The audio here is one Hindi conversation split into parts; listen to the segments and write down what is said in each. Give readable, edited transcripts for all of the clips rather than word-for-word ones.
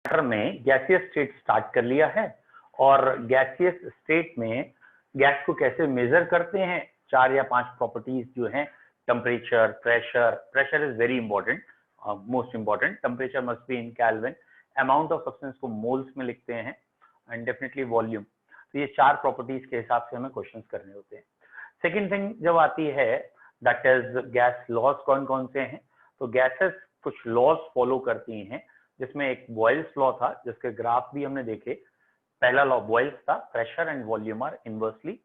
मैटर में गैसियस स्टेट स्टार्ट कर लिया है और गैसियस स्टेट में गैस को कैसे मेजर करते हैं, 4 या 5 प्रॉपर्टीज जो हैं, temperature, pressure is very important, most important, temperature must be in kelvin, amount of substance को मोल्स में लिखते हैं एंड डेफिनेटली वॉल्यूम। तो ये 4 प्रॉपर्टीज के हिसाब से हमें क्वेश्चंस करने होते हैं। सेकेंड थिंग जब आती है दैट इज गैस लॉज कौन कौन से हैं। तो गैसेस कुछ लॉज फॉलो करती हैं, जिसमें एक बॉयल्स लॉ था जिसके ग्राफ भी हमने देखे। पहला लॉ बॉयल्स था, pressure and volume are inversely,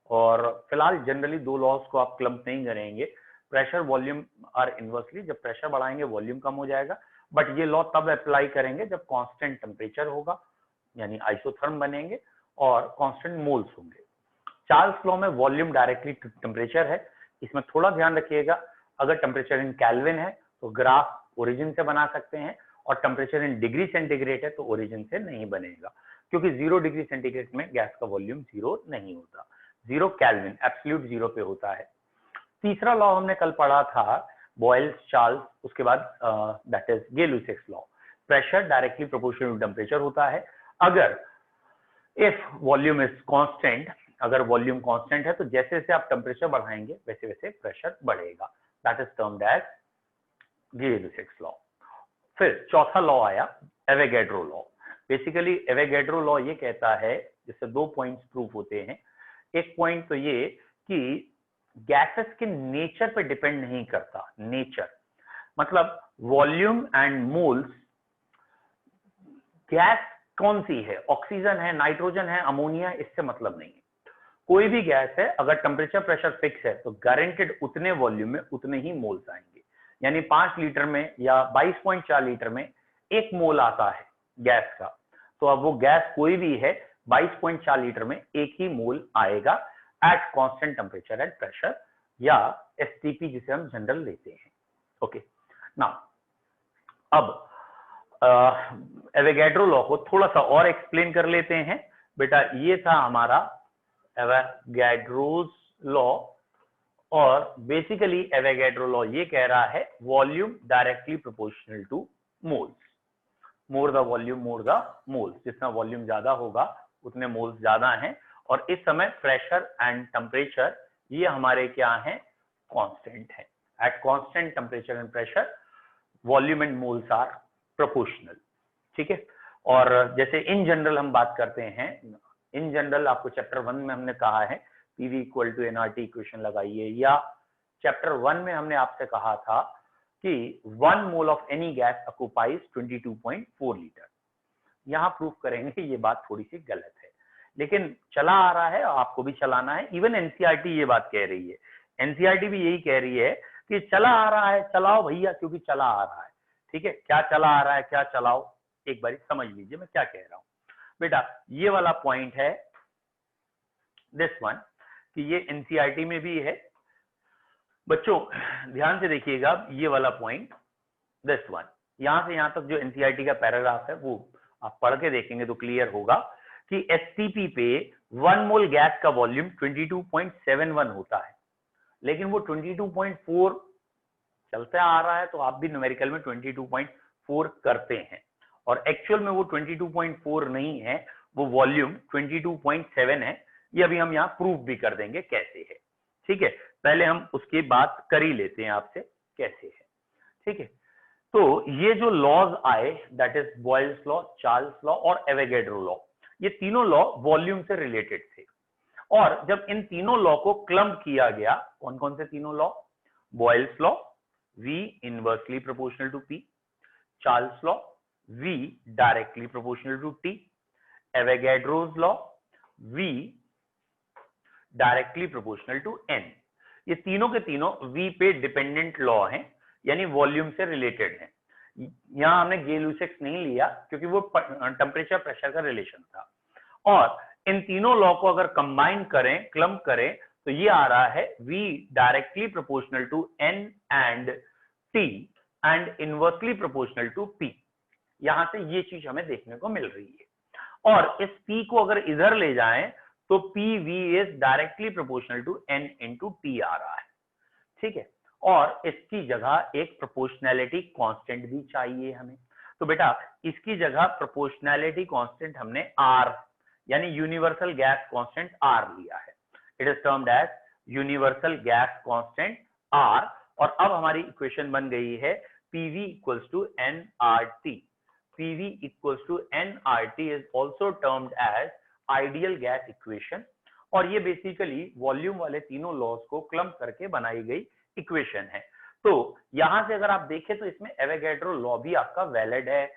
और फिलहाल जनरली 2 लॉज को आप क्लम्प नहीं करेंगे, प्रेशर वॉल्यूम आर इनवर्सली। जब प्रेशर बढ़ाएंगे वॉल्यूम कम हो जाएगा, बट ये लॉ तब अप्लाई करेंगे जब कांस्टेंट टेम्परेचर होगा, यानी आइसोथर्म बनेंगे और कांस्टेंट मोल्स होंगे। चार्ल्स लॉ में वॉल्यूम डायरेक्टली टेम्परेचर है। इसमें थोड़ा ध्यान रखिएगा, अगर टेम्परेचर इन केल्विन है तो ग्राफ ओरिजिन से बना सकते हैं, और टेम्परेचर इन डिग्री सेंटीग्रेड है तो ओरिजिन से नहीं बनेगा, क्योंकि 0 डिग्री सेंटीग्रेड में गैस का वॉल्यूम 0 नहीं होता, 0 केल्विन एब्सोल्यूट 0 पे होता है। तीसरा लॉ हमने कल पढ़ा था बॉयल्स चार्ल्स, उसके बाद that is Gay-Lussac's law, pressure directly proportional to temperature होता है। अगर इफ वॉल्यूम इज कांस्टेंट, अगर वॉल्यूम कांस्टेंट है तो जैसे जैसे आप टेम्परेचर बढ़ाएंगे वैसे वैसे प्रेशर बढ़ेगा, that is termed as Gay-Lussac's law. फिर चौथा लॉ आया Avogadro law. Basically Avogadro law ये कहता है, जिससे 2 पॉइंट्स प्रूव होते हैं। एक पॉइंट तो ये कि गैसेस के नेचर पे डिपेंड नहीं करता, नेचर मतलब वॉल्यूम एंड मोल्स, गैस कौन सी है, ऑक्सीजन है, नाइट्रोजन है, अमोनिया, इससे मतलब नहीं है। कोई भी गैस है, अगर टेम्परेचर प्रेशर फिक्स है तो गारंटेड उतने वॉल्यूम में उतने ही मोल्स आएंगे। यानी 5 लीटर में या 22.4 लीटर में 1 मोल आता है गैस का, तो अब वो गैस कोई भी है 22.4 लीटर में 1 ही मोल आएगा eight constant temperature and pressure, या एसटीपी जिसे हम जनरल लेते हैं। ओके, नाउ अब एवोगैड्रो लॉ को थोड़ा सा और एक्सप्लेन कर लेते हैं। बेटा ये था हमारा एवोगैड्रोस लॉ, और बेसिकली एवोगैड्रो लॉ ये कह रहा है volume directly proportional two moles, more the volume more the moles, जितना वॉल्यूम ज्यादा होगा उतने मोल्स ज्यादा हैं। और इस समय प्रेशर एंड टेम्परेचर ये हमारे क्या हैं, कांस्टेंट है। At constant temperature and pressure volume and moles are proportional, ठीक है। और जैसे इन जनरल हम बात करते हैं, इन जनरल आपको चैप्टर 1 में हमने कहा है PV equal to nRT equation लगाइए, या चैप्टर 1 में हमने आपसे कहा था कि 1 mole of any gas occupies 22.4 litre. यहां प्रूफ करेंगे ये बात थोड़ी सी गलत है, लेकिन चला आ रहा है, आपको भी चलाना है। इवन एनसीईआरटी ये बात कह रही है, एनसीईआरटी भी यही कह रही है कि चला आ रहा है, चलाओ भैया, क्योंकि चला आ रहा है। ठीक है, क्या चला आ रहा है, क्या चलाओ, एक बार समझ लीजिए मैं क्या कह रहा हूं। बेटा ये वाला पॉइंट है दिस वन, कि ये एनसीईआरटी में भी है। बच्चों ध्यान से देखिएगा, ये वाला पॉइंट दिस वन, यहां से यहां तक जो एनसीईआरटी का पैराग्राफ है वो आप पढ़ के देखेंगे तो क्लियर होगा कि एसटीपी पे 1 मोल गैस का वॉल्यूम 22.71 होता है, लेकिन वो 22.4 चलता आ रहा है, तो आप भी न्यूमेरिकल में 22.4 करते हैं, और एक्चुअल में वो 22.4 नहीं है, वो वॉल्यूम 22.7 है। ये अभी हम यहाँ प्रूफ भी कर देंगे कैसे है, ठीक है। पहले हम उसकी बात कर ही लेते हैं आपसे कैसे है, ठीक है। तो ये जो लॉज आए, that is boils law, Charles law और एवोगैड्रो लॉ, ये तीनों लॉ वॉल्यूम से रिलेटेड थे। और जब इन तीनों लॉ को क्लम्प किया गया, कौन कौन से तीनों law, Boyle's law V inversely proportional to P, Charles law V directly proportional to T, Avogadro's law V directly proportional to n। ये तीनों के तीनों V पे डिपेंडेंट लॉ हैं, यानी वॉल्यूम से रिलेटेड हैं। यहां हमने गे-लुसाक्स नहीं लिया क्योंकि वो टेम्परेचर प्रेशर का रिलेशन था। और इन तीनों लॉ को अगर कंबाइन करें, क्लम्प करें, तो ये आ रहा है V directly proportional to n and T and inversely proportional to P। यहां से ये चीज हमें देखने को मिल रही है। और इस P को अगर इधर ले जाएं तो PV is directly proportional to N into T आ रहा है, ठीक है। और इसकी जगह एक प्रोपोर्शनैलिटी कांस्टेंट भी चाहिए हमें। तो बेटा इसकी जगह प्रोपोर्शनैलिटी कांस्टेंट हमने R यानी यूनिवर्सल गैस कांस्टेंट R लिया है। It is termed as universal gas constant R। और अब हमारी इक्वेशन बन गई है PV equals to nRT। PV equals to nRT is also termed as ideal gas equation। और ये बेसिकली वॉल्यूम वाले तीनों लॉज को क्लम्प करके बनाई गई इक्वेशन है। तो यहां से अगर आप देखें तो इसमें एवोगैड्रो लॉ भी आपका वैलिड है,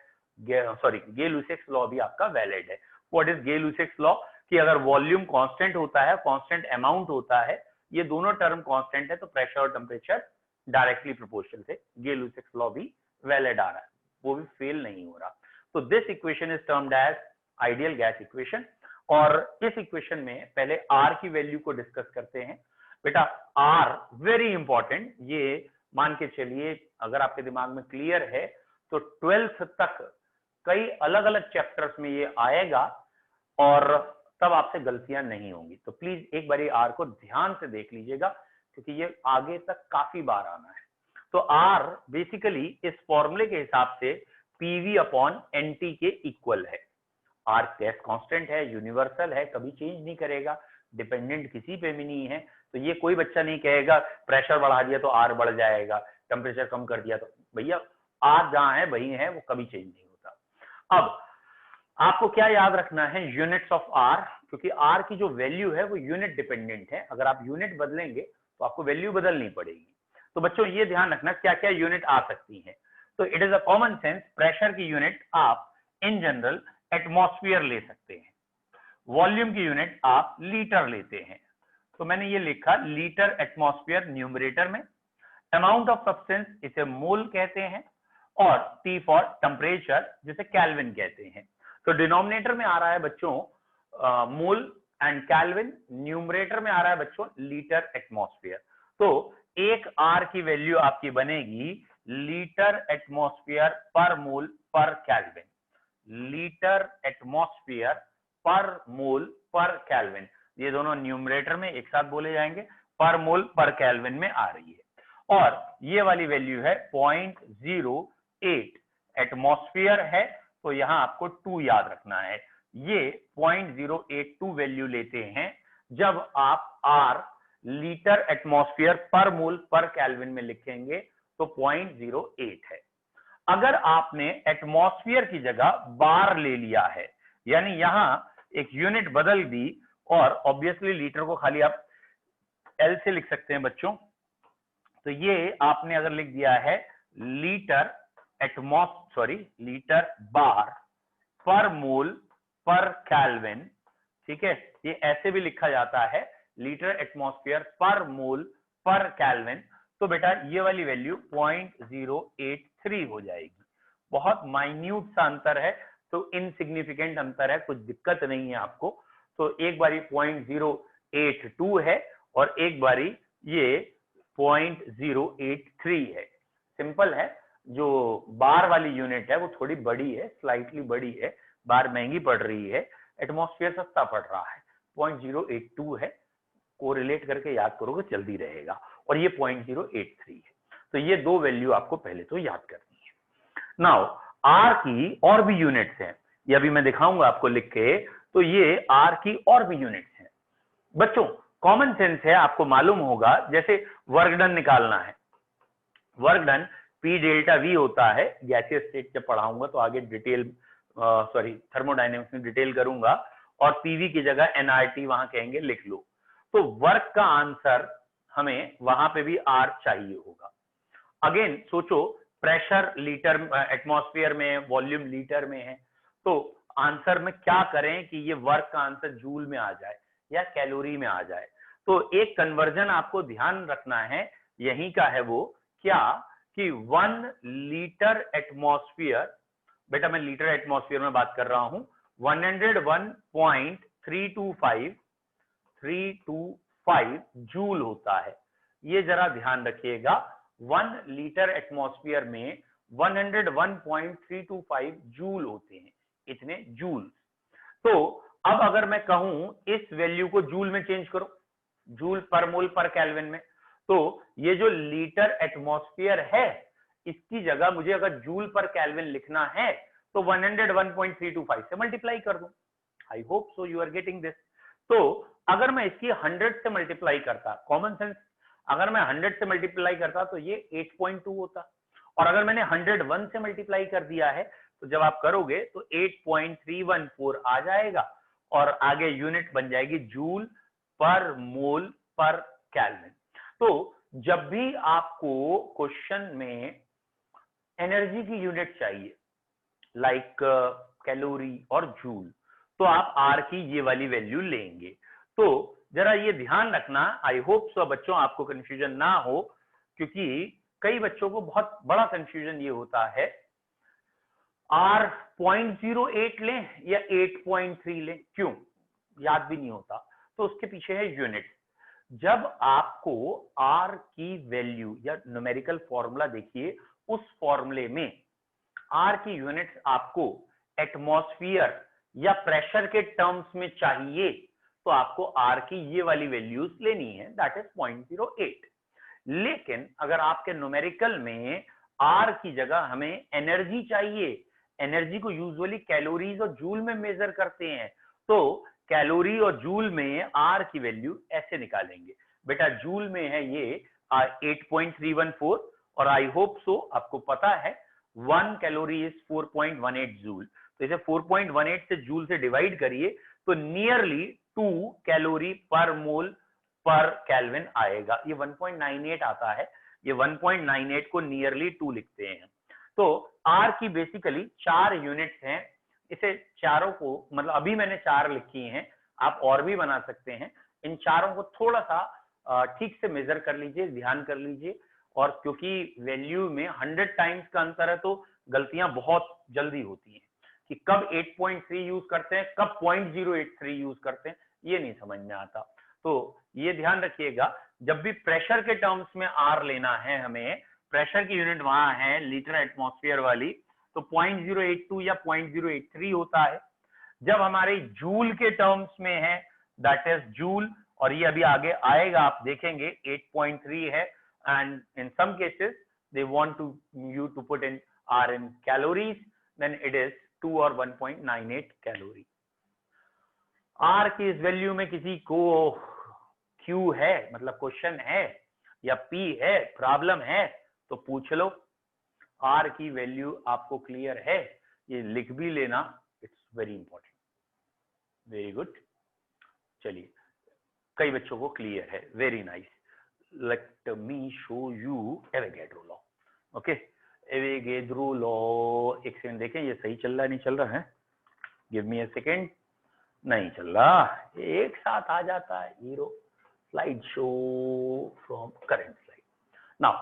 सॉरी गे-लुसाक्स लॉ भी आपका वैलिड है। What is Gay-Lussac's law? कि अगर वॉल्यूम कांस्टेंट होता है, कांस्टेंट अमाउंट होता है, ये दोनों टर्म कांस्टेंट है, तो प्रेशर और टेम्परेचर डायरेक्टली प्रोपोर्शनल थे। गे-लुसाक्स लॉ भी वैलिड आ रहा है, वो भी फेल नहीं हो रहा। तो this equation is termed as ideal gas equation. और इस इक्वेशन में पहले R की वैल्यू को डिस्कस करते हैं। बेटा R वेरी इंपॉर्टेंट, ये मान के चलिए अगर आपके दिमाग में क्लियर है तो 12th तक कई अलग अलग चैप्टर्स में ये आएगा और तब आपसे गलतियां नहीं होंगी। तो प्लीज एक बार R को ध्यान से देख लीजिएगा क्योंकि ये आगे तक काफी बार आना है। तो R बेसिकली इस फॉर्मूले के हिसाब से PV अपॉन NT के इक्वल है। R गैस कांस्टेंट है, यूनिवर्सल है, कभी चेंज नहीं करेगा, डिपेंडेंट किसी पे भी नहीं है। तो ये कोई बच्चा नहीं कहेगा प्रेशर बढ़ा दिया तो R बढ़ जाएगा, टेम्परेचर कम कर दिया तो, भैया R जहां है वही है, वो कभी चेंज नहीं होता। अब आपको क्या याद रखना है? यूनिट्स ऑफ R, क्योंकि R की जो वैल्यू है वो यूनिट डिपेंडेंट है। अगर आप यूनिट बदलेंगे तो आपको वैल्यू बदलनी पड़ेगी। तो बच्चों ये ध्यान रखना क्या क्या यूनिट आ सकती है। तो it is a common sense, pressure की यूनिट आप इन जनरल एटमॉस्फेयर ले सकते हैं, वॉल्यूम की यूनिट आप लीटर लेते हैं। तो मैंने ये लिखा लीटर एटमॉस्फेयर न्यूमरेटर में, अमाउंट ऑफ सब्सटेंस इसे मोल कहते हैं, और T फॉर टेम्परेचर जिसे केल्विन कहते हैं। तो डिनोमिनेटर में आ रहा है बच्चों मोल एंड केल्विन, न्यूमरेटर में आ रहा है बच्चों लीटर एटमॉस्फेयर। तो एक R की वैल्यू आपकी बनेगी लीटर एटमॉस्फेयर पर मोल पर केल्विन, लीटर एटमॉस्फेयर पर मोल पर केल्विन। ये दोनों न्यूमरेटर में एक साथ बोले जाएंगे, पर मोल पर केल्विन में आ रही है। और ये वाली वैल्यू है 0.08 एटमॉस्फेयर है, तो यहां आपको 2 याद रखना है। ये 0.082 वैल्यू लेते हैं जब आप R लीटर एटमॉस्फेयर पर मोल पर केल्विन में लिखेंगे तो 0.08 है। अगर आपने एटमॉस्फेयर की जगह बार ले लिया है, यानी यहां एक यूनिट बदल दी, और ऑब्वियसली लीटर को खाली आप L से लिख सकते हैं बच्चों। तो ये आपने अगर लिख दिया है लीटर लीटर बार पर मोल पर केल्विन, ठीक है, ये ऐसे भी लिखा जाता है लीटर एटमॉस्फेयर पर मोल पर केल्विन। तो बेटा ये वाली वैल्यू 0.083 हो जाएगी। बहुत माइन्यूट सा अंतर है, तो इनसिग्निफिकेंट अंतर है, कुछ दिक्कत नहीं है आपको। तो एक बारी 0.082 है और एक बारी ये 0.083 है। सिंपल है। जो बार वाली यूनिट है वो थोड़ी बड़ी है, स्लाइटली बड़ी है, बार महंगी पड़ रही है, एटमॉस्फेयर सस्ता पड़ रहा है। 0.082 है, कोरिलेट करके याद करोगे जल्दी रहेगा, और ये 0.083 है। तो ये दो वैल्यू आपको पहले तो याद करनी है। नाउ R की और भी यूनिट्स हैं, ये अभी मैं दिखाऊंगा आपको लिख के। तो ये R की और भी यूनिट्स हैं बच्चों। कॉमन सेंस है, आपको मालूम होगा, जैसे वर्क डन निकालना है, work done P delta V होता है। गैसियस स्टेट जब पढ़ाऊंगा तो आगे डिटेल थर्मोडायनेमिक्स में डिटेल करूंगा, और PV की जगह nRT वहां कहेंगे, लिख लो। तो वर्क का आंसर हमें वहां पे भी R चाहिए होगा। अगेन सोचो, प्रेशर लीटर एटमॉस्फेयर में, वॉल्यूम लीटर में है, तो आंसर में क्या करें कि ये वर्क का आंसर जूल में आ जाए या कैलोरी में आ जाए। तो एक कन्वर्जन आपको ध्यान रखना है, यही का है वो, क्या कि 1 लीटर एटमॉस्फेयर, बेटा मैं लीटर एटमॉस्फेयर में बात कर रहा हूं, 101.325 जूल होता है। ये जरा ध्यान रखिएगा, 1 लीटर एटमॉस्फेयर में 101.325 जूल होते हैं, इतने जूल। तो अब अगर मैं कहूं इस वैल्यू को जूल में चेंज करो, जूल पर मोल पर केल्विन में, तो ये जो लीटर एटमॉस्फेयर है इसकी जगह मुझे अगर जूल पर केल्विन लिखना है तो 101.325 से मल्टीप्लाई कर दूं। I hope so you are getting this. तो अगर मैं इसकी 100 से मल्टीप्लाई करता, कॉमन सेंस, अगर मैं 100 से मल्टीप्लाई करता तो ये 8.2 होता, और अगर मैंने 101 से मल्टीप्लाई कर दिया है तो जब आप करोगे तो 8.314 आ जाएगा, और आगे यूनिट बन जाएगी जूल पर मोल पर केल्विन। तो जब भी आपको क्वेश्चन में एनर्जी की यूनिट चाहिए लाइक कैलोरी और जूल, तो आप आर की ये वाली वैल्यू लेंगे। तो जरा ये ध्यान रखना, आई होप सो बच्चों आपको कंफ्यूजन ना हो, क्योंकि कई बच्चों को बहुत बड़ा कंफ्यूजन ये होता है आर 0.08 लें या 8.3 लें, क्यों याद भी नहीं होता। तो उसके पीछे है यूनिट। जब आपको आर की वैल्यू या न्यूमेरिकल फॉर्मूला देखिए, उस फॉर्मूले में आर की यूनिट्स आपको एटमॉस्फेयर या प्रेशर के टर्म्स में चाहिए, तो आपको आर की ये वाली वैल्यूज लेनी है, दैट इज 0.08। लेकिन अगर आपके न्यूमेरिकल में आर की जगह हमें एनर्जी चाहिए, एनर्जी को यूजुअली कैलोरीज और जूल में मेजर करते हैं, तो कैलोरी और जूल में आर की वैल्यू ऐसे निकालेंगे। बेटा जूल में है ये 8.314, और आई होप सो आपको पता है 1 कैलोरी इज 4.18 जूल, तो इसे 4.18 से जूल से डिवाइड करिए तो नियरली 2 कैलोरी पर मोल पर केल्विन आएगा। ये 1.98 आता है, ये 1.98 को नियरली 2 लिखते हैं। तो आर की बेसिकली 4 यूनिट्स हैं, इसे चारों को, मतलब अभी मैंने 4 लिखी हैं, आप और भी बना सकते हैं। इन चारों को थोड़ा सा ठीक से मेजर कर लीजिए, ध्यान कर लीजिए, और क्योंकि वैल्यू में 100 टाइम्स का अंतर है तो गलतियां बहुत जल्दी होती हैं कि कब 8.3 यूज करते हैं, कब 0.083 यूज करते हैं, ये नहीं समझ में आता। तो ये ध्यान रखिएगा, जब भी प्रेशर के टर्म्स में आर लेना है हमें, प्रेशर की यूनिट वहां है लीटर एटमॉस्फेयर वाली, तो 0.082 या 0.083 होता है। जब हमारे जूल के टर्म्स में है दैट इज जूल, और ये अभी आगे आएगा आप देखेंगे 8.3 है, and in some cases they want to you to put in R in calories, then it is 2 or 1.98 calorie। R की इस वैल्यू में किसी को Q है, मतलब क्वेश्चन है, या P है, प्रॉब्लम है, तो पूछ लो। R की वैल्यू आपको क्लियर है, ये लिख भी लेना, it's very important. Very good, चलिए कई बच्चों को क्लियर है, very nice. Let me show you Avogadro law। Okay, Avogadro law, एक सेकंड देखें ये सही चल रहा है नहीं चल रहा है, गिव मी अ सेकंड। नहीं चल रहा, एक साथ आ जाता है hero. Slide show from current slide now.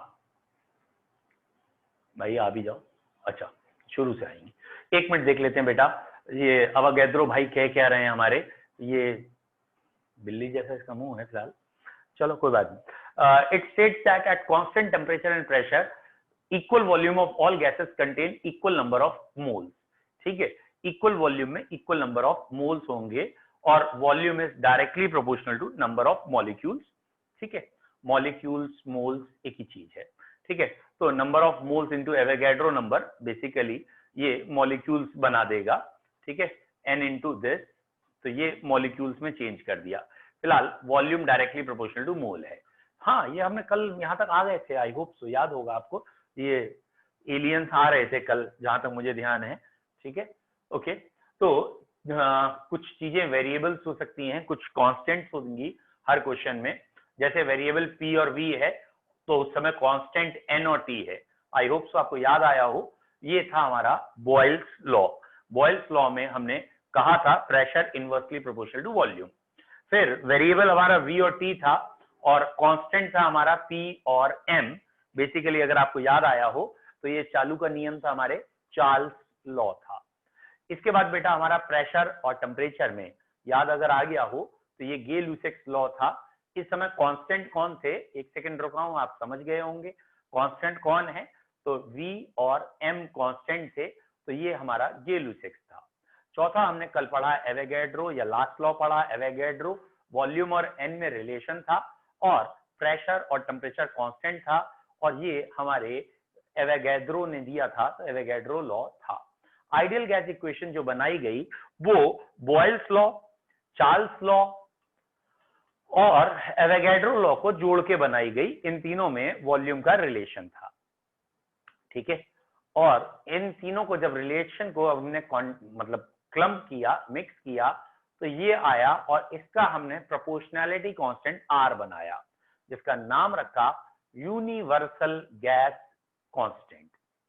भाई आ भी जाओ, अच्छा शुरू से आएंगे, एक मिनट देख लेते हैं बेटा ये अवोगैड्रो भाई कह क्या रहे हैं हमारे। ये बिल्ली जैसा इसका मुंह है फिलहाल, चलो कोई बात नहीं। It states that at constant temperature and pressure, equal volume of all gases contain equal number of moles। ठीक है, इक्वल वॉल्यूम में इक्वल नंबर ऑफ मोल्स होंगे, और volume is directly proportional to number of molecules. ठीक है, मॉलिक्यूल्स मोल्स एक ही चीज है। ठीक है, तो number of moles into Avogadro number, basically ये मॉलिक्यूल्स बना देगा। ठीक है, n इनटू दिस, तो ये मॉलिक्यूल्स में चेंज कर दिया। फिलहाल वॉल्यूम डायरेक्टली प्रोपोर्शनल टू मोल है। हाँ, ये हमने कल यहाँ तक आ गए थे, आई होप सो याद होगा आपको, ये एलियंस आ रहे थे कल जहां तक मुझे ध्यान है। ठीक है, ओके, तो कुछ चीजें वेरिएबल्स हो सकती हैं, कुछ कांस्टेंट्स होंगी हर क्वेश्चन में। जैसे वेरिएबल p और v है तो उस समय कांस्टेंट n और t है। आई होप सो आपको याद आया हो, ये था हमारा बॉयल्स लॉ। बॉयल्स लॉ में हमने कहा था pressure inversely proportional to volume. फिर वेरिएबल हमारा v और t था, और कांस्टेंट था हमारा p और m। बेसिकली अगर आपको याद आया हो तो ये चालू का नियम था, हमारे चार्ल्स लॉ था। इसके बाद बेटा हमारा प्रेशर और टेम्परेचर में याद अगर आ गया हो तो ये गे-लुसेक्स लॉ था। इस समय कांस्टेंट कौन थे, एक सेकंड रुका हूं, आप समझ गए होंगे कांस्टेंट कौन है, तो v और m कांस्टेंट थे, तो ये हमारा गे-लुसेक्स था। चौथा हमने कल पढ़ा एवोगैड्रो या लास्ट लॉ पढ़ा एवोगैड्रो, वॉल्यूम और n में रिलेशन था, और प्रेशर और टेम्परेचर कांस्टेंट था, और ये हमारे एवोगैड्रो ने दिया था, तो एवोगैड्रो लॉ था। आइडियल गैस इक्वेशन जो बनाई गई वो बॉयल्स लॉ, चार्ल्स लॉ और एवोगैड्रो लॉ को जोड़ के बनाई गई। इन तीनों में वॉल्यूम का रिलेशन था, ठीक है। और इन तीनों को जब रिलेशन को हमने मतलब क्लम्प किया, मिक्स किया, तो ये आया और इसका हमने प्रोपोर्शनैलिटी कांस्टेंट R बनाया, जिसका नाम रखा यूनिवर्सल गैस कांस्टेंट,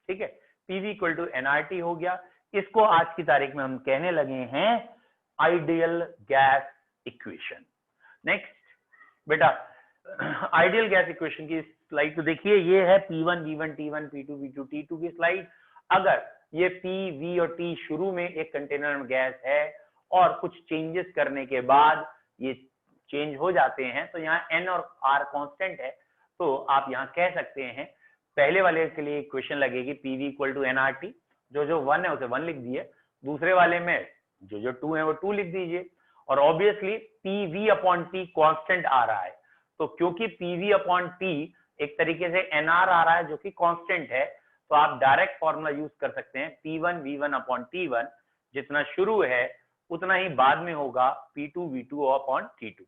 ठीक है। PV इक्वल टू nRT हो गया। इसको आज की तारीख में हम कहने लगे हैं आइडियल गैस इक्वेशन। नेक्स्ट बेटा, आइडियल गैस इक्वेशन की स्लाइड तो देखिए, ये है P1 V1 T1 P2 V2 T2 की स्लाइड। अगर ये P, V और T शुरू में एक कंटेनर में गैस है और कुछ चेंजेस करने के बाद ये चेंज हो जाते हैं, तो यहाँ N और R कांस्टेंट है, तो आप यहाँ कह सकते हैं पहले वाले के लिए इक्वेशन लगेगी PV इक्वल टू nRT, जो 1 है उसे 1 लिख दिए, दूसरे वाले में जो 2 है वो 2 लिख दीजिए, और obviously PV upon T constant आ रहा है, तो क्योंकि PV अपॉन T एक तरीके से NR आ रहा है जो कि कांस्टेंट है, तो आप डायरेक्ट फॉर्मूला यूज कर सकते हैं P1 V1 अपॉन T1, जितना शुरू है उतना ही बाद में होगा P2 V2 अपॉन T2।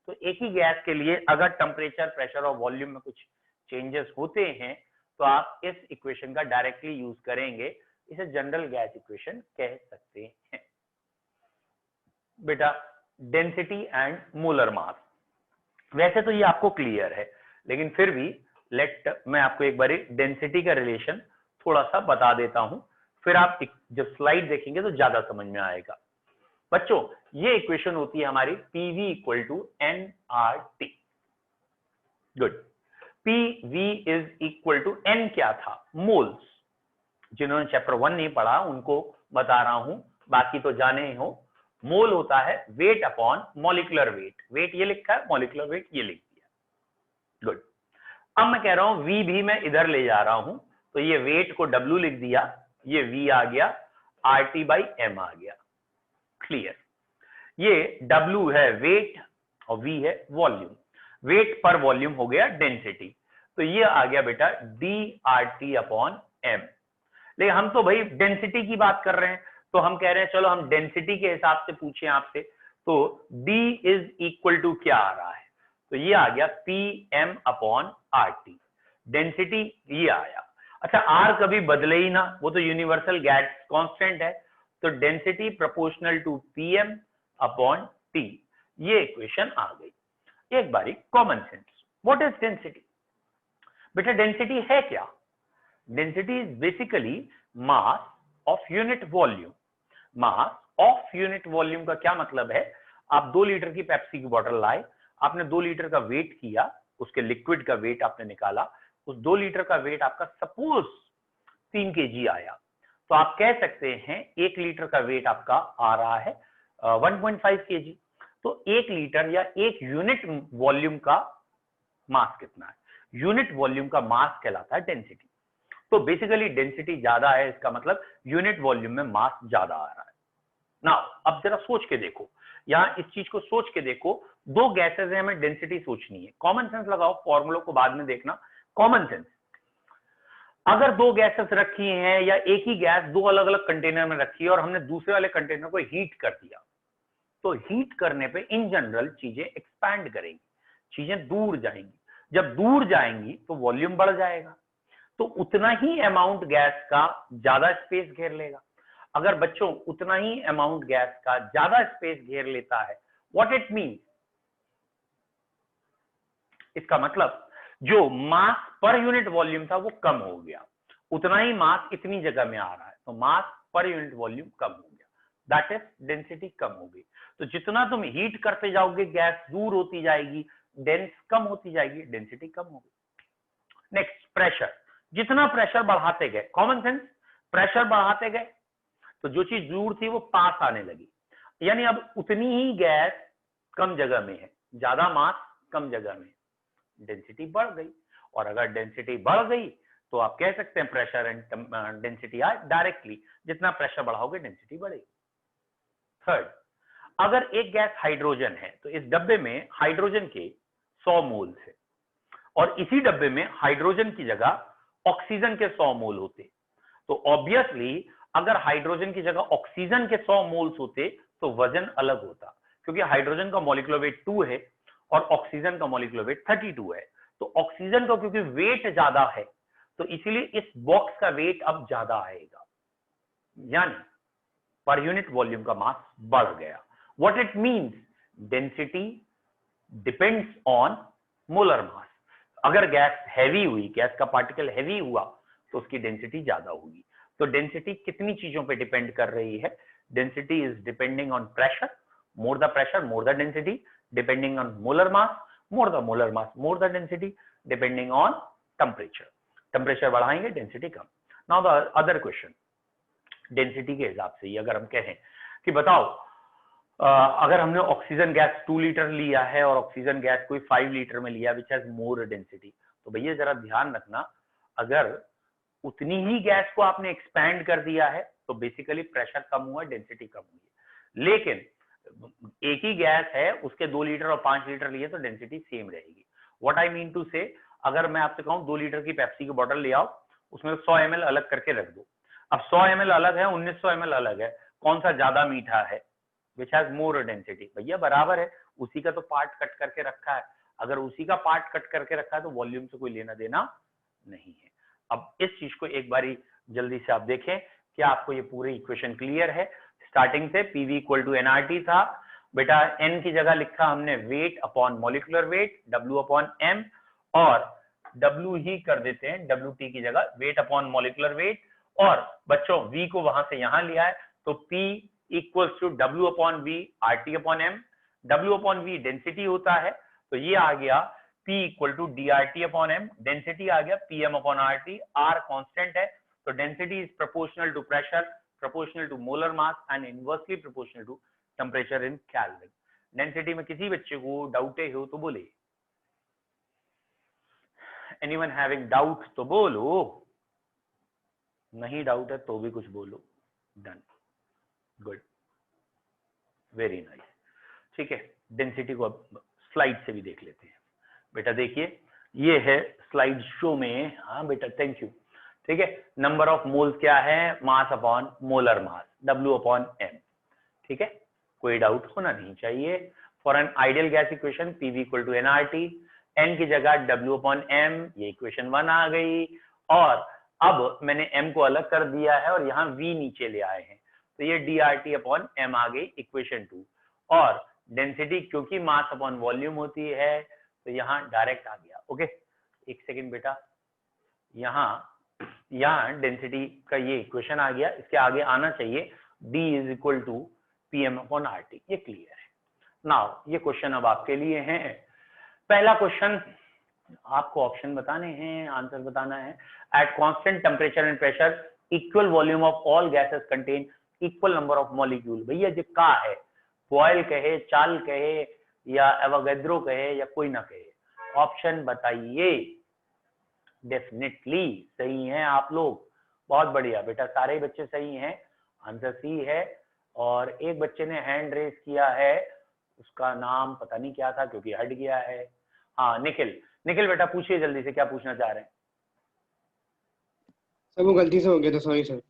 तो एक ही गैस के लिए अगर टेम्परेचर, प्रेशर और वॉल्यूम में कुछ चेंजेस होते हैं तो आप इस इक्वेशन का डायरेक्टली यूज करेंगे, इसे जनरल गैस इक्वेशन कह सकते हैं। बेटा, डेंसिटी एंड मोलर मास, वैसे तो ये आपको क्लियर है, लेकिन फिर भी मैं आपको एक बार डेंसिटी का रिलेशन थोड़ा सा बता देता हूं, फिर आप जब स्लाइड देखेंगे तो ज्यादा समझ में आएगा। बच्चों, ये इक्वेशन होती है हमारी PV equal to nRT। Good. PV is equal to N क्या था? मोल्स। जिन्होंने चैप्टर 1 नहीं पढ़ा उनको बता रहा हूं, बाकी तो जाने ही हो। मोल होता है weight upon molecular weight. Weight ये लिखा है, मॉलिक्यूलर वेट ये लिख दिया। गुड। अब मैं कह रहा हूं V भी मैं इधर ले जा रहा हूं, तो ये वेट को W लिख दिया, ये V आ गया, RT बाई M आ गया। क्लियर? ये W है वेट और V है वॉल्यूम। वेट पर वॉल्यूम हो गया डेंसिटी, तो ये आ गया बेटा DRT अपॉन M। लेकिन हम तो भाई डेंसिटी की बात कर रहे हैं, तो हम कह रहे हैं चलो हम डेंसिटी के हिसाब से पूछें आपसे, तो D इज इक्वल टू क्या आ रहा है? तो ये आ गया PM अपॉन RT। डेंसिटी ये आया। अच्छा, R कभी बदले ही ना, वो तो यूनिवर्सल गैस कांस्टेंट है, तो डेंसिटी प्रोपोर्शनल टू PM अपॉन T। ये इक्वेशन आ गई। एक बारी common sense, what is density? बेटा, डेंसिटी है क्या? Density is basically mass of unit volume. Mass of unit volume का क्या मतलब है? आप 2 लीटर की पेप्सी की बोतल लाए, आपने 2 लीटर का वेट किया, उसके लिक्विड का वेट आपने निकाला, उस 2 लीटर का वेट आपका सपोज 3 kg आया, तो आप कह सकते हैं 1 लीटर का वेट आपका आ रहा है 1.5 kg। तो 1 लीटर या 1 यूनिट वॉल्यूम का मास कितना है? यूनिट वॉल्यूम का मास कहलाता है डेंसिटी। तो बेसिकली डेंसिटी ज्यादा है, इसका मतलब यूनिट वॉल्यूम में मास ज्यादा आ रहा है। नाउ अब जरा सोच के देखो, यहां इस चीज को सोच के देखो, 2 गैसेस हैं, हमें डेंसिटी सोचनी है। कॉमन सेंस लगाओ, फॉर्मूलों को बाद में देखना। कॉमन सेंस, अगर 2 गैसेस रखी हैं या एक ही गैस 2 अलग अलग कंटेनर में रखी है और हमने दूसरे वाले कंटेनर को हीट कर दिया, तो हीट करने पे इन जनरल चीजें एक्सपैंड करेंगी, चीजें दूर जाएंगी। जब दूर जाएंगी तो वॉल्यूम बढ़ जाएगा, तो उतना ही अमाउंट गैस का ज्यादा स्पेस घेर लेगा। अगर बच्चों उतना ही अमाउंट गैस का ज्यादा स्पेस घेर लेता है, व्हाट इट मीन? इसका मतलब जो मास पर यूनिट वॉल्यूम था वो कम हो गया, उतना ही मास इतनी जगह में आ रहा है, तो मास पर यूनिट वॉल्यूम कम हो गया, दैट इज डेंसिटी कम हो गई। तो जितना तुम हीट करते जाओगे गैस दूर होती जाएगी, डेंस कम होती जाएगी, डेंसिटी कम होगी। Next, pressure. जितना प्रेशर बढ़ाते गए, कॉमन सेंस, प्रेशर बढ़ाते गए तो जो चीज दूर थी वो पास आने लगी, यानी अब उतनी ही गैस कम जगह में है, ज्यादा मास कम जगह में, डेंसिटी बढ़ गई। और अगर डेंसिटी बढ़ गई तो आप कह सकते हैं pressure and density are directly, जितना प्रेशर बढ़ाओगे डेंसिटी बढ़ेगी। थर्ड, अगर एक गैस हाइड्रोजन है तो इस डब्बे में हाइड्रोजन के 100 मोल्स है और इसी डब्बे में हाइड्रोजन की जगह ऑक्सीजन के 100 मोल होते, तो ऑब्वियसली अगर हाइड्रोजन की जगह ऑक्सीजन के 100 मोल्स होते तो वजन अलग होता, क्योंकि हाइड्रोजन का मॉलिक्यूलर वेट 2 है और ऑक्सीजन का मॉलिक्यूलर वेट 32 है। तो ऑक्सीजन का क्योंकि वेट ज्यादा है तो इसीलिए इस बॉक्स का वेट अब ज्यादा आएगा, यानी पर यूनिट वॉल्यूम का मास बढ़ गया। What it means, density depends on molar मास। अगर गैस हैवी हुई, गैस का पार्टिकल हैवी हुआ तो उसकी डेंसिटी ज्यादा होगी। तो डेंसिटी कितनी चीजों पे डिपेंड कर रही है? Density is depending on pressure, more the pressure more the density, depending on molar mass, more the molar mass more the density, depending on temperature. Temperature बढ़ाएंगे डेंसिटी कम। Now the other question, density के हिसाब से ही अगर हम कहें कि बताओ अगर हमने ऑक्सीजन गैस 2 लीटर लिया है और ऑक्सीजन गैस कोई 5 लीटर में लिया विच हैज मोर डेंसिटी, तो भैया जरा ध्यान रखना, अगर उतनी ही गैस को आपने एक्सपैंड कर दिया है तो बेसिकली प्रेशर कम हुआ, डेंसिटी कम हुई है। लेकिन एक ही गैस है, उसके 2 लीटर और 5 लीटर लिए तो डेंसिटी सेम रहेगी। व्हाट आई मीन टू से, अगर मैं आपसे कहूं 2 लीटर की पेप्सी की बोतल ले आओ, उसमें 100 ml अलग करके रख दो। अब 100 ml अलग है, 1900 ml अलग है, कौन सा ज्यादा मीठा है? Which has more density. भैया बराबर है, उसी का तो पार्ट कट करके रखा है। अगर उसी का पार्ट कट करके रखा है तो वॉल्यूम से कोई लेना देना नहीं है। अब इस चीज को एक बारी जल्दी से आप देखें, क्या आपको ये पूरी इक्वेशन क्लियर है? स्टार्टिंग से पीवी इक्वल टू एनआरटी था बेटा, एन की जगह लिखा हमने weight upon molecular weight, W upon M, और डब्ल्यू ही कर देते हैं डब्ल्यू टी की जगह, वेट अपॉन मॉलिक्यूलर वेट, और बच्चों वी को वहां से यहां लिया है तो P equals to W upon V R T upon M. W upon V density होता है, तो ये आ गया P equal to D R T upon M, density आ गया P M upon R T, R constant है, तो density is proportional to pressure, proportional to molar mass and inversely proportional to temperature in Kelvin. Density में किसी बच्चे को डाउट हो तो बोले, एनीवन हैविंग डाउट तो बोलो, नहीं डाउट है तो भी कुछ बोलो। Done, good, very nice. ठीक है, डेंसिटी को अब स्लाइड से भी देख लेते हैं। बेटा देखिए, ये है स्लाइड शो में, हाँ बेटा थैंक यू। ठीक है, नंबर ऑफ मोल्स क्या है? Mass upon molar mass, W upon M. ठीक है, कोई डाउट होना नहीं चाहिए। For an ideal gas equation PV equal to nRT, n की जगह डब्ल्यू अपॉन एम, ये इक्वेशन 1 आ गई, और अब मैंने एम को अलग कर दिया है और यहाँ वी नीचे ले आए हैं, तो ये D R T upon M आ गई इक्वेशन 2, और डेंसिटी क्योंकि मास अपॉन वॉल्यूम होती है तो यहाँ डायरेक्ट आ गया। ओके, एक सेकेंड बेटा, यहाँ डेंसिटी का ये इक्वेशन आ गया, इसके आगे आना चाहिए D is equal to P M upon R T. ये क्लियर है। नाउ ये क्वेश्चन अब आपके लिए है। पहला क्वेश्चन, आपको ऑप्शन बताने हैं, आंसर बताना है। At constant temperature and pressure equal volume of all gases contain equal number of molecule. भैया ये का है, बॉयल कहे, चाल कहे, या एवोगैड्रो कहे, या कोई ना कहे, ऑप्शन बताइए। डेफिनेटली सही हैं आप लोग, बहुत बढ़िया बेटा, सारे बच्चे सही हैं, आंसर सी है। और एक बच्चे ने हैंड रेस किया है, उसका नाम पता नहीं क्या था क्योंकि हट गया है। हाँ निखिल, निखिल बेटा पूछिए जल्दी से, क्या पूछना चाह रहे हैं? सर वो गलती से हो गया था, सॉरी सर।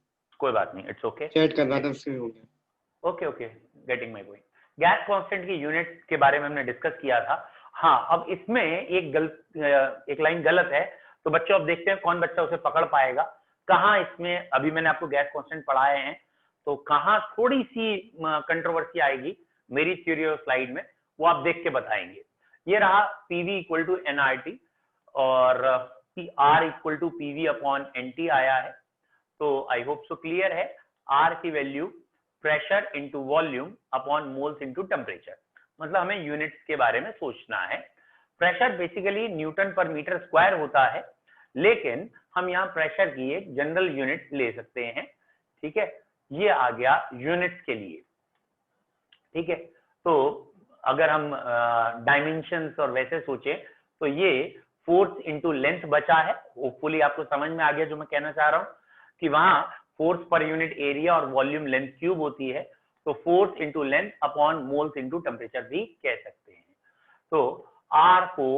कोई बात नहीं, इट्स ओके, चैट कर रहा था उससे हो गया। Okay okay, getting my point. Gas constant की यूनिट के बारे में हमने डिस्कस किया था। हाँ, अब इसमें एक लाइन गलत है, तो बच्चों अब देखते हैं कौन बच्चा उसे पकड़ पाएगा। कहाँ इसमें, अभी मैंने आपको गैस कांस्टेंट पढ़ाए हैं, तो कहाँ थोड़ी सी कंट्रोवर्सी आएगी मेरी थ्योरी और स्लाइड में, वो आप देख के बताएंगे। ये रहा पीवी इक्वल टू एनआरटी, और R equal to PV upon nT आया है, तो आई होप सो क्लियर है। आर की value pressure into volume upon moles into temperature, मतलब हमें यूनिट्स के बारे में सोचना है। प्रेशर बेसिकली न्यूटन पर मीटर स्क्वायर होता है, लेकिन हम यहाँ प्रेशर की एक जनरल यूनिट ले सकते हैं। ठीक है, ये आ गया यूनिट्स के लिए। ठीक है, तो अगर हम डायमेंशंस और वैसे सोचे तो ये फोर्स इंटू लेंथ बचा है। होपफुली आपको समझ में आ गया जो मैं कहना चाह रहा हूँ, कि वहां फोर्स पर यूनिट एरिया और वॉल्यूम लेंथ क्यूब होती है, तो force into length upon moles into temperature भी कह सकते हैं। तो आर को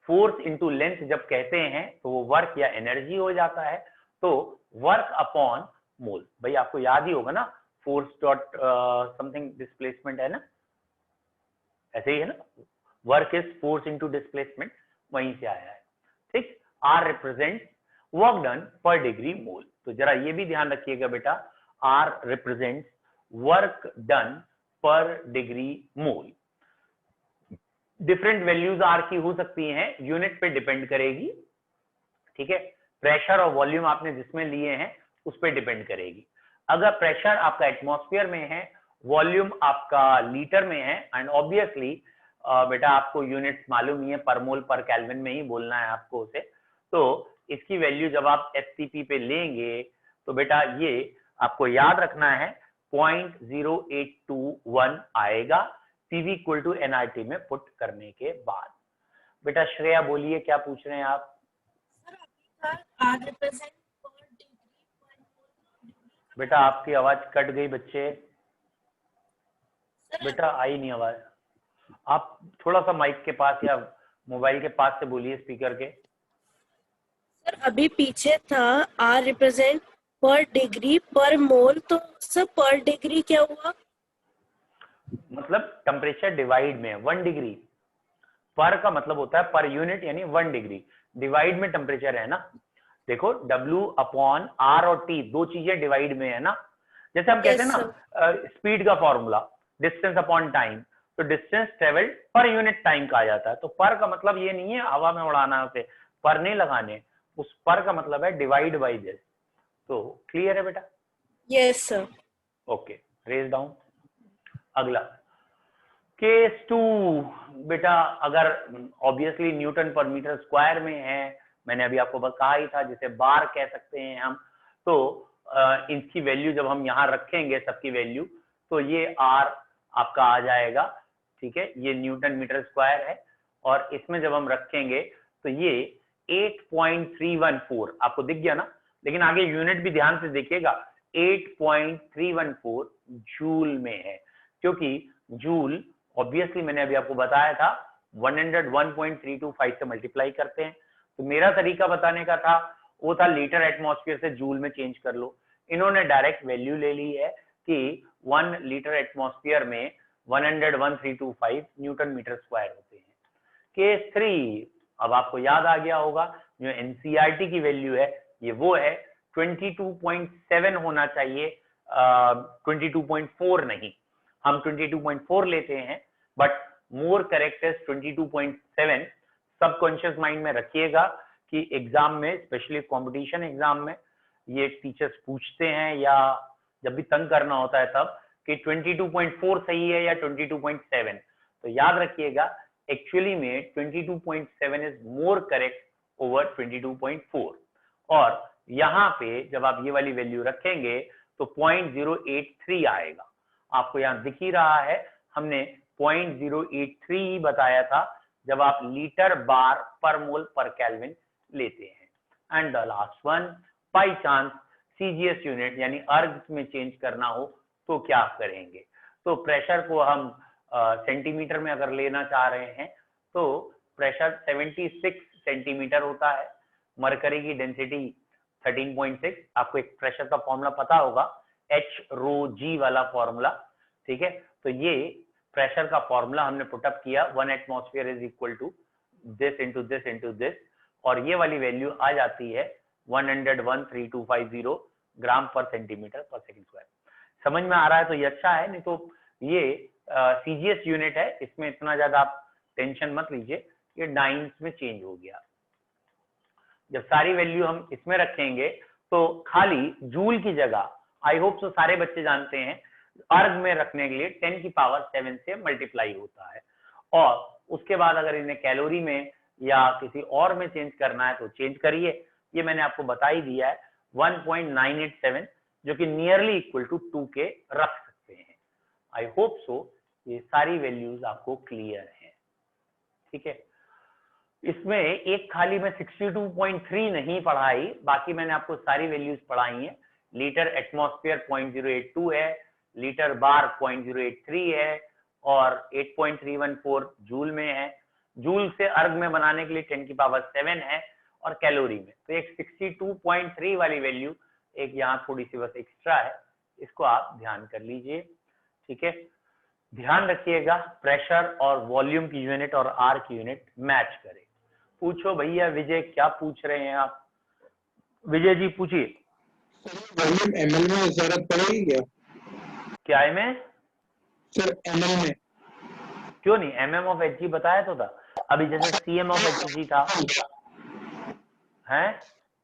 फोर्स इनटू लेंथ जब कहते हैं तो वो वर्क या एनर्जी हो जाता है, तो वर्क अपॉन मोल। भाई आपको याद ही होगा ना, फोर्स डॉट समथिंग डिस्प्लेसमेंट है ना, ऐसे ही है ना, work is force into displacement, वहीं से आया है। ठीक, आर रिप्रेजेंट वर्क डन पर डिग्री मोल। तो जरा ये भी ध्यान रखिएगा बेटा, आर रिप्रेजेंट वर्क डन पर degree mole. Different values R की हो सकती हैं, यूनिट पे डिपेंड करेगी। ठीक है, प्रेशर और वॉल्यूम आपने जिसमें लिए हैं उस पर डिपेंड करेगी। अगर प्रेशर आपका एटमॉस्फेयर में है, वॉल्यूम आपका लीटर में है, एंड ऑब्वियसली बेटा आपको यूनिट्स मालूम ही है, पर मोल पर केल्विन में ही बोलना है आपको उसे। तो इसकी वैल्यू जब आप एससीपी पे लेंगे तो बेटा ये आपको याद रखना है 0.0821 आएगा पीवी इक्वल टू एनआरटी में पुट करने के बाद। बेटा श्रेया बोलिए क्या पूछ रहे हैं आप? बेटा आपकी आवाज कट गई बच्चे, बेटा आई नहीं आवाज। आप थोड़ा सा माइक के पास या मोबाइल के पास से बोलिए, स्पीकर के। सर अभी पीछे था आर रिप्रेजेंट पर डिग्री पर मोल, तो सर पर डिग्री क्या हुआ? मतलब टेम्परेचर डिवाइड में 1 डिग्री, पर का मतलब होता है पर यूनिट यानी 1 डिग्री, डिवाइड में टेम्परेचर है ना। देखो W अपॉन R और T दो चीजें डिवाइड में है ना, जैसे हम कहते हैं ना स्पीड का फॉर्मूला डिस्टेंस अपॉन टाइम, तो distance travelled per unit time कहा जाता है। तो पर का मतलब ये नहीं है हवा में उड़ाना, उसे पर नहीं लगाने, उस पर का मतलब है डिवाइड बाई दिस। तो क्लियर है बेटा? Yes sir. Okay, raise down. अगला केस 2 बेटा, अगर ऑब्वियसली न्यूटन पर मीटर स्क्वायर में है, मैंने अभी आपको कहा ही था, जिसे बार कह सकते हैं हम, तो इनकी वैल्यू जब हम यहाँ रखेंगे सबकी वैल्यू, तो ये आर आपका आ जाएगा। ठीक है, ये न्यूटन मीटर स्क्वायर है, और इसमें जब हम रखेंगे तो ये 8.314 आपको दिख गया ना, लेकिन आगे यूनिट भी ध्यान से देखिएगा, 8.314 जूल में है, क्योंकि जूल ऑब्वियसली मैंने अभी आपको बताया था 101.325 से मल्टीप्लाई करते हैं। तो मेरा तरीका बताने का था वो था लीटर एटमॉस्फेयर से जूल में चेंज कर लो। इन्होंने डायरेक्ट वैल्यू ले ली है कि 1 लीटर एटमॉस्फेयर में 101.325 न्यूटन मीटर स्क्वायर होते हैं। केस 3, अब आपको याद आ गया होगा, जो एनसीईआरटी की वैल्यू है ये वो है 22.7 होना चाहिए, 22.4 नहीं, हम 22.4 लेते हैं, but more correct is 22.7। Subconscious mind में रखिएगा कि एग्जाम में, स्पेशली कंपटीशन एग्जाम में, ये टीचर्स पूछते हैं या जब भी तंग करना होता है तब, कि 22.4 सही है या 22.7। तो याद रखिएगा एक्चुअली में 22.7 इज मोर करेक्ट ओवर 22.4। और यहाँ पे जब आप ये वाली वैल्यू रखेंगे तो 0.083 आएगा। आपको यहाँ दिख ही रहा है, हमने 0.083 ही बताया था जब आप लीटर बार पर मोल पर केल्विन लेते हैं। And the last one, by chance CGS unit यानी अर्ग में चेंज करना हो तो क्या करेंगे? तो प्रेशर को हम सेंटीमीटर में अगर लेना चाह रहे हैं तो प्रेशर 76 सेंटीमीटर होता है, मरकरी की डेंसिटी 13.6। आपको एक प्रेशर का फॉर्मूला पता होगा, H रो G वाला फॉर्मूला। ठीक है, तो ये प्रेशर का फॉर्मूला हमने पुटअप किया, 1 atmosphere is equal to this into this into this, और ये वाली वैल्यू आ जाती है 101.3250 ग्राम पर सेंटीमीटर पर सेकंड स्क्वायर। समझ में आ रहा है तो ये अच्छा है, नहीं तो ये सीजीएस यूनिट है, इसमें इतना ज्यादा आप टेंशन मत लीजिए, ये डाइंस में चेंज हो गया। जब सारी वैल्यू हम इसमें रखेंगे तो खाली जूल की जगह, आई होप सो सारे बच्चे जानते हैं, अर्ग में रखने के लिए 10 की पावर 7 से मल्टीप्लाई होता है, और उसके बाद अगर इन्हें कैलोरी में या किसी और में चेंज करना है तो चेंज करिए। ये मैंने आपको बता ही दिया है 1.987, जो कि नियरली इक्वल टू 2 के रख सकते हैं। आई होप सो ये सारी वैल्यूज आपको क्लियर हैं। ठीक है, इसमें एक खाली में 62.3 नहीं पढ़ाई, बाकी मैंने आपको सारी वैल्यूज पढ़ाई हैं। लीटर एटमॉस्फेयर 0.082 है, लीटर बार 0.083 है, और 8.314 जूल में है। जूल से अर्ग में बनाने के लिए 10⁻7 है, और कैलोरी में तो एक 62.3 वाली वैल्यू एक यहाँ थोड़ी सी बस एक्स्ट्रा है, इसको आप ध्यान कर लीजिए। ठीक है, ध्यान रखिएगा प्रेशर और वॉल्यूम की यूनिट और आर की यूनिट मैच करें। पूछो भैया विजय, क्या पूछ रहे हैं आप? विजय जी पूछिए। वॉल्यूम एमएल में जरूरत पड़ेगी क्या? क्या है में सर एमएल में? क्यों नहीं, एमएम ऑफ एचजी बताया तो था अभी, जैसे सीएम ऑफ एचजी था है।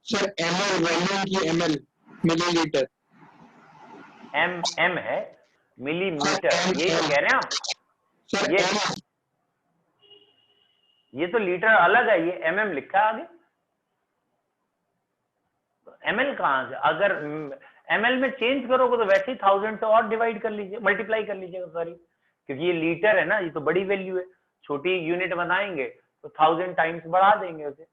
सर एमएल वॉल्यूम की एमएल मिलीलीटर, एम है मिलीमीटर, यही तो कह रहे हैं आप। सर ये ये तो लीटर अलग है, ये एमएम लिखा है आगे, तो एमएल कहां से? अगर एमएल में चेंज करोगे तो वैसे ही 1000 से और डिवाइड कर लीजिए, मल्टीप्लाई कर लीजिएगा सॉरी, क्योंकि ये लीटर है ना, ये तो बड़ी वैल्यू है, छोटी यूनिट बनाएंगे तो 1000 टाइम्स बढ़ा देंगे उसे,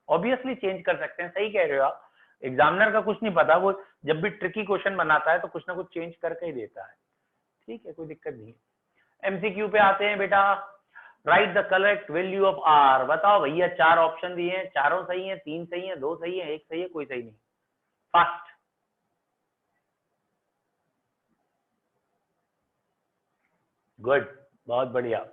ऑब्वियसली चेंज कर सकते हैं। सही कह रहे हो आप, एग्जामिनर का कुछ नहीं पता, वो जब भी ट्रिकी क्वेश्चन बनाता है तो कुछ ना कुछ चेंज करके ही देता है। ठीक है, कोई दिक्कत नहीं। एमसीक्यू पे आते हैं बेटा, write the correct value of R. बताओ भैया, 4 ऑप्शन दिए हैं, चारों सही हैं, 3 सही हैं, 2 सही हैं, 1 सही है, कोई सही नहीं। फास्ट, गुड, बहुत बढ़िया।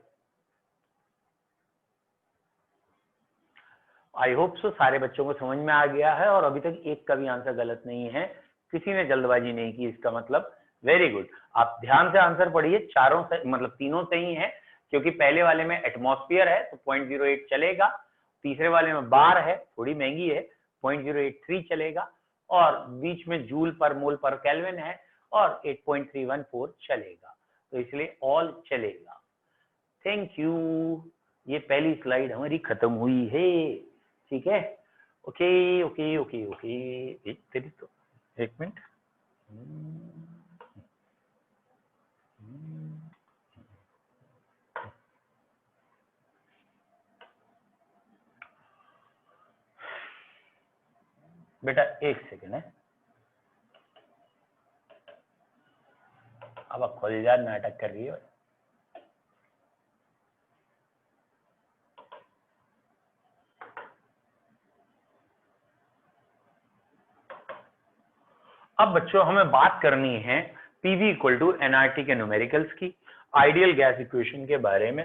आई होप सो सारे बच्चों को समझ में आ गया है और अभी तक एक का भी आंसर गलत नहीं है, किसी ने जल्दबाजी नहीं की, इसका मतलब वेरी गुड। आप ध्यान से आंसर पढ़िए, चारों से मतलब तीनों सही हैं, क्योंकि पहले वाले में एटमॉस्फेयर है तो 0.08 चलेगा, तीसरे वाले में बार है, थोड़ी महंगी है, 0.083 चलेगा, और बीच में जूल पर मोल पर केल्विन है और 8.314 चलेगा, तो इसलिए ऑल चलेगा। थैंक यू, ये पहली स्लाइड हमारी खत्म हुई है। ठीक है, ओके ओके ओके ओके, तेरी तो एक मिनट, बेटा एक सेकेंड है, अब आप खोल जा, नाटक कर रही हो। अब बच्चों हमें बात करनी है पीवी इक्वल टू एनआरटी के न्यूमेरिकल्स की, आइडियल गैस इक्वेशन के बारे में।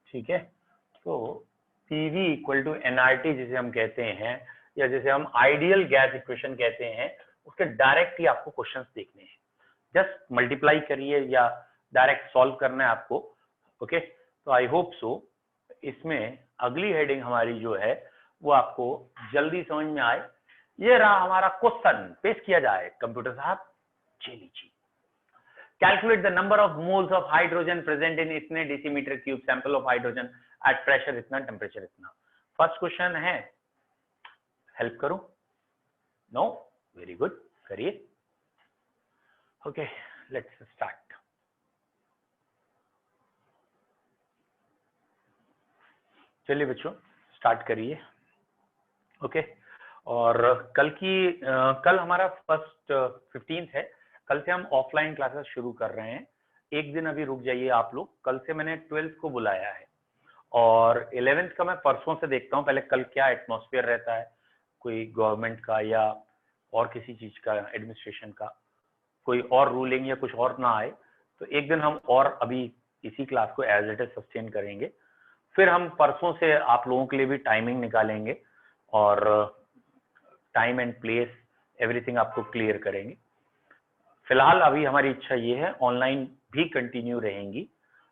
ठीक है, तो पीवी इक्वल टू एनआरटी जिसे हम कहते हैं, या जिसे हम आइडियल गैस इक्वेशन कहते हैं, उसके डायरेक्ट ही आपको क्वेश्चंस देखने हैं, जस्ट मल्टीप्लाई करिए या डायरेक्ट सॉल्व करना है आपको। ओके, तो आई होप सो इसमें अगली हेडिंग हमारी जो है वो आपको जल्दी समझ में आए। ये रहा हमारा क्वेश्चन, पेश किया जाए कंप्यूटर साहब, चलिए जी। Calculate the number of moles of hydrogen present in इतने decimetre cube sample of hydrogen at pressure इतना, टेम्परेचर इतना। फर्स्ट क्वेश्चन है, हेल्प करूं? नो, वेरी गुड, करिए। Okay, let's start. चलिए बच्चों स्टार्ट करिए। ओके, और कल हमारा फर्स्ट 15 है, कल से हम ऑफलाइन क्लासेस शुरू कर रहे हैं। एक दिन अभी रुक जाइए आप लोग, कल से मैंने 12th को बुलाया है और 11th का मैं परसों से देखता हूँ, पहले कल क्या एटमॉस्फेयर रहता है, कोई गवर्नमेंट का या और किसी चीज का, एडमिनिस्ट्रेशन का कोई और रूलिंग या कुछ और ना आए, तो एक दिन हम और अभी इसी क्लास को एज इट इज सस्टेन करेंगे। फिर हम परसों से आप लोगों के लिए भी टाइमिंग निकालेंगे और टाइम एंड प्लेस एवरीथिंग आपको क्लियर करेंगे। फिलहाल अभी हमारी इच्छा ये है ऑनलाइन भी कंटिन्यू रहेंगी,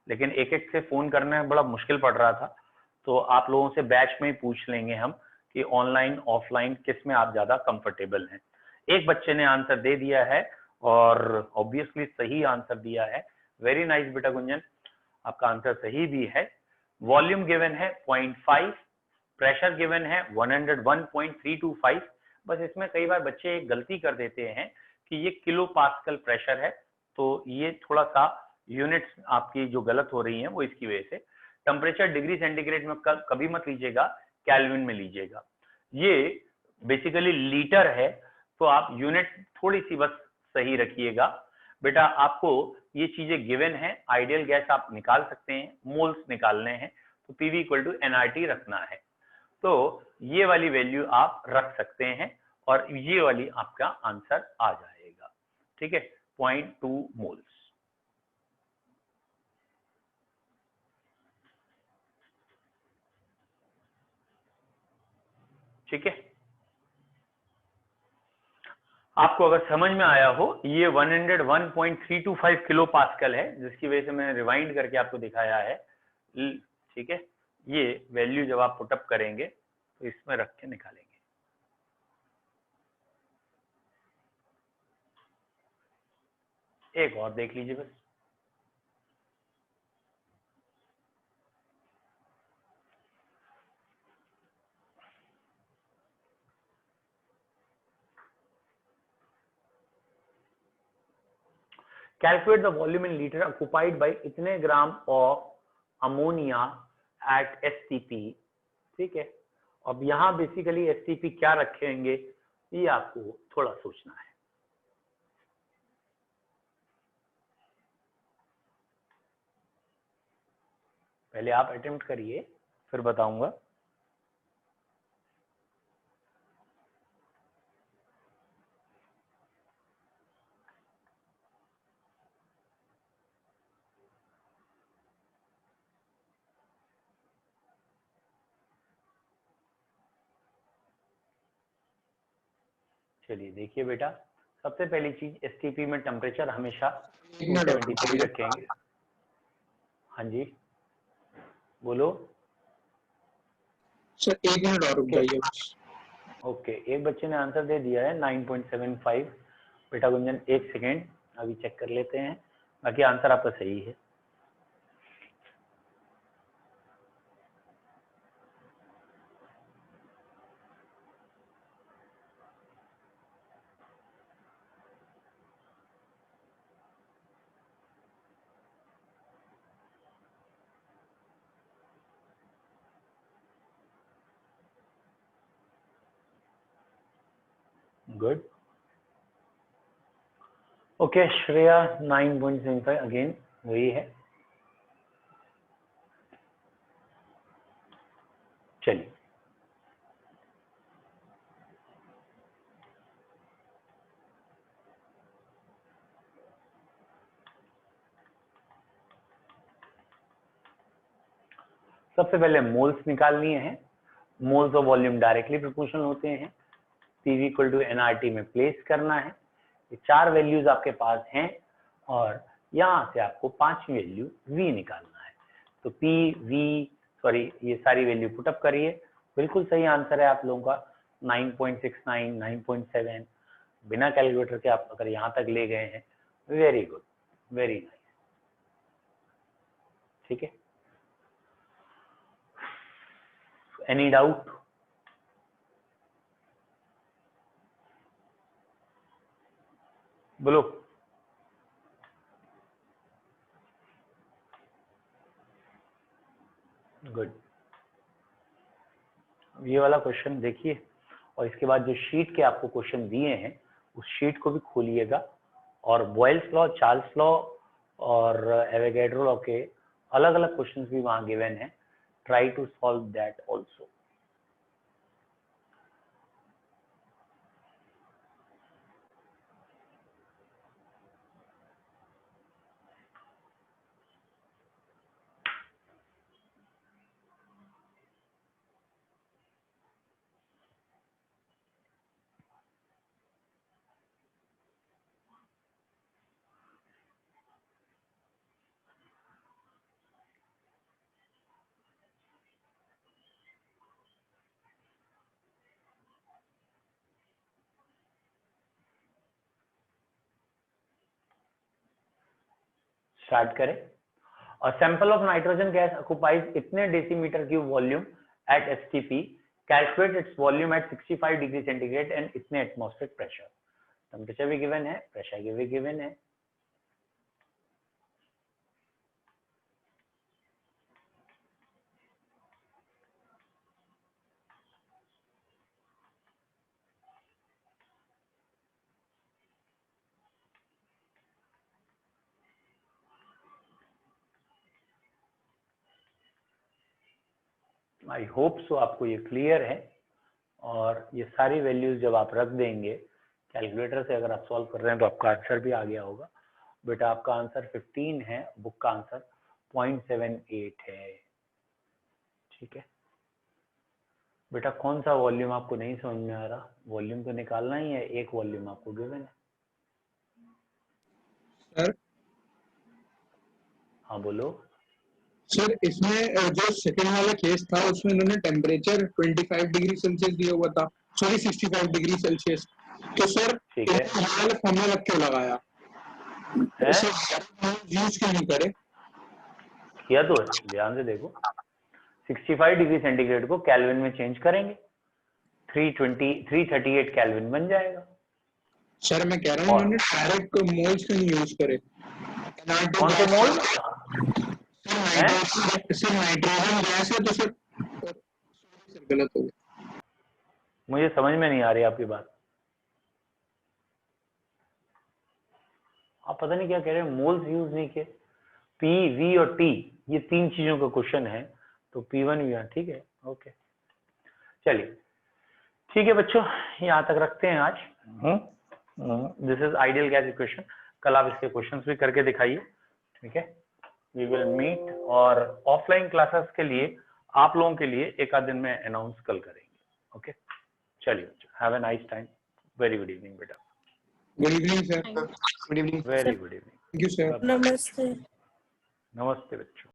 लेकिन एक एक से फोन करने में बड़ा मुश्किल पड़ रहा था, तो आप लोगों से बैच में ही पूछ लेंगे हम कि ऑनलाइन ऑफलाइन किस में आप ज्यादा कंफर्टेबल हैं। एक बच्चे ने आंसर दे दिया है और ऑब्वियसली सही आंसर दिया है, वेरी नाइस बेटा गुंजन, आपका आंसर सही भी है। वॉल्यूम गिवन है 0.5, प्रेशर गिवन है 101.325। बस इसमें कई बार बच्चे एक गलती कर देते हैं कि ये किलो पास्कल प्रेशर है, तो ये थोड़ा सा यूनिट्स आपकी जो गलत हो रही हैं वो इसकी वजह से। टेम्परेचर डिग्री सेंटीग्रेड में कभी मत लीजिएगा, केल्विन में लीजिएगा। ये बेसिकली लीटर है, तो आप यूनिट थोड़ी सी बस सही रखिएगा। बेटा आपको ये चीजें गिवन है, आइडियल गैस आप निकाल सकते हैं, मोल्स निकालने हैं, तो पीवी इक्वल टू एनआरटी रखना है। तो ये वाली वैल्यू आप रख सकते हैं और ये वाली आपका आंसर आ जाएगा। ठीक है, 0.2 मोल्स। ठीक है, आपको अगर समझ में आया हो, ये 101.325 किलो पास्कल है, जिसकी वजह से मैंने रिवाइंड करके आपको दिखाया है। ठीक है, ये वैल्यू जब आप पुटअप करेंगे तो इसमें रख के निकालेंगे। एक और देख लीजिए बस। Calculate the volume in liter occupied by इतने gram of ammonia at STP। ठीक है, अब यहाँ बेसिकली STP क्या रखेंगे, ये आपको थोड़ा सोचना है। पहले आप अटेम्प्ट करिए, फिर बताऊंगा। चलिए देखिए बेटा, सबसे पहली चीज STP में टेम्परेचर हमेशा 273 रखेंगे। हाँ जी बोलो। सर 1 मिनट और रुक जाइए। ओके, एक बच्चे ने आंसर दे दिया है 9.75। बेटा गुंजन एक सेकेंड, अभी चेक कर लेते हैं, बाकी आंसर आपका सही है। गुड। ओके श्रेया 9.75 अगेन वही है। चलिए सबसे पहले मोल्स निकालनी है। Moles of volume directly proportional होते हैं। पीवी इक्वल टू एनआरटी में प्लेस करना है। ये चार वैल्यूज आपके पास हैं और यहाँ से आपको पांचवी वैल्यू वी निकालना है। तो पी वी सॉरी ये सारी वैल्यू पुटअप करिए। बिल्कुल सही आंसर है आप लोगों का 9.69, 9.7। बिना कैलकुलेटर के आप अगर यहाँ तक ले गए हैं, वेरी गुड, वेरी नाइस। ठीक है, एनी डाउट? बोलो। गुड, ये वाला क्वेश्चन देखिए और इसके बाद जो शीट के आपको क्वेश्चन दिए हैं उस शीट को भी खोलिएगा और बॉयल्स लॉ, चार्ल्स लॉ और एवोगैड्रो लॉ के अलग अलग क्वेश्चंस भी वहां गिवन है। Try to solve that also. Start करें। A sample of nitrogen gas occupies इतने decimetre cube volume at STP. Calculate its volume at 65 degree centigrade and इतने एटमॉस्फेरिक प्रेशर। टेम्परेचर भी गिवन है, प्रेशर भी गिवन है। आई होप सो आपको ये क्लियर है। और ये सारी वैल्यूज जब आप रख देंगे कैलकुलेटर से, अगर आप सॉल्व कर रहे हैं तो आपका आंसर भी आ गया होगा। बेटा आपका आंसर 15 है, बुक का आंसर 0.78 है। ठीक है बेटा, कौन सा वॉल्यूम आपको नहीं समझ में आ रहा? वॉल्यूम तो निकालना ही है, एक वॉल्यूम आपको गिवन है। सर हाँ बोलो। सर इसमें जो सेकंड वाला केस था उसमें उन्होंने टेम्परेचर 25 डिग्री सेल्सियस दिया हुआ था, सॉरी 65 डिग्री सेल्सियस। तो सर ठीक है, वाला फॉर्मूला क्यों लगाया? यूज क्यों नहीं करे? किया तो है, ध्यान से देखो। 65 डिग्री सेंटीग्रेड को केल्विन में चेंज करेंगे, 338 केल्विन बन जाएगा। सर मैं कह रहा हूँ उन्होंने डायरेक्ट मोल्स क्यों नहीं यूज करे? कौन से मोल? सर नाइट्रोजन गैस है तो सर गलत हो गया। मुझे समझ में नहीं आ रही आपकी बात। आप पता नहीं क्या कह रहे हैं, मोल्स यूज नहीं किए। पी, वी और टी, ये तीन चीजों का क्वेश्चन है, तो P1 V1 ठीक है। ओके चलिए ठीक है बच्चों, यहाँ तक रखते हैं आज। This is ideal gas equation. कल आप इसके क्वेश्चंस भी करके दिखाइए। ठीक है, वी विल मीट। और ऑफलाइन क्लासेस के लिए आप लोगों के लिए एक आध दिन में अनाउंस कल करेंगे। ओके चलिए बच्चों, have a nice time. Very good evening बेटा। Good evening sir. Good evening. Very good evening. Thank you sir. नमस्ते। नमस्ते बच्चों।